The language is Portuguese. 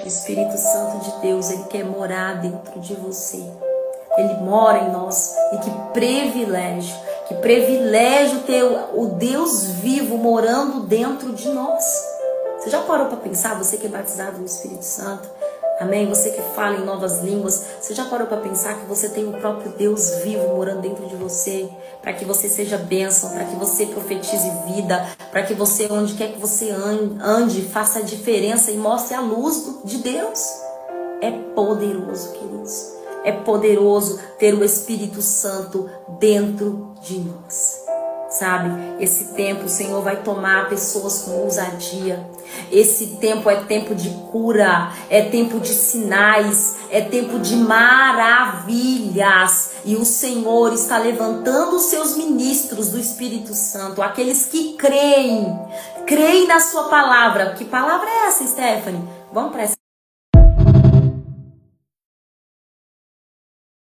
Espírito Santo de Deus, Ele quer morar dentro de você. Ele mora em nós. E que privilégio ter o Deus vivo morando dentro de nós. Você já parou para pensar, você que é batizado no Espírito Santo, amém? Você que fala em novas línguas, você já parou para pensar que você tem o próprio Deus vivo morando dentro de você, para que você seja bênção, para que você profetize vida, para que você, onde quer que você ande, faça a diferença e mostre a luz de Deus? É poderoso, queridos. É poderoso ter o Espírito Santo dentro de nós. Sabe, esse tempo o Senhor vai tomar pessoas com ousadia. Esse tempo é tempo de cura, é tempo de sinais, é tempo de maravilhas. E o Senhor está levantando os seus ministros do Espírito Santo, aqueles que creem na sua palavra. Que palavra é essa, Stephanie? Vamos para essa.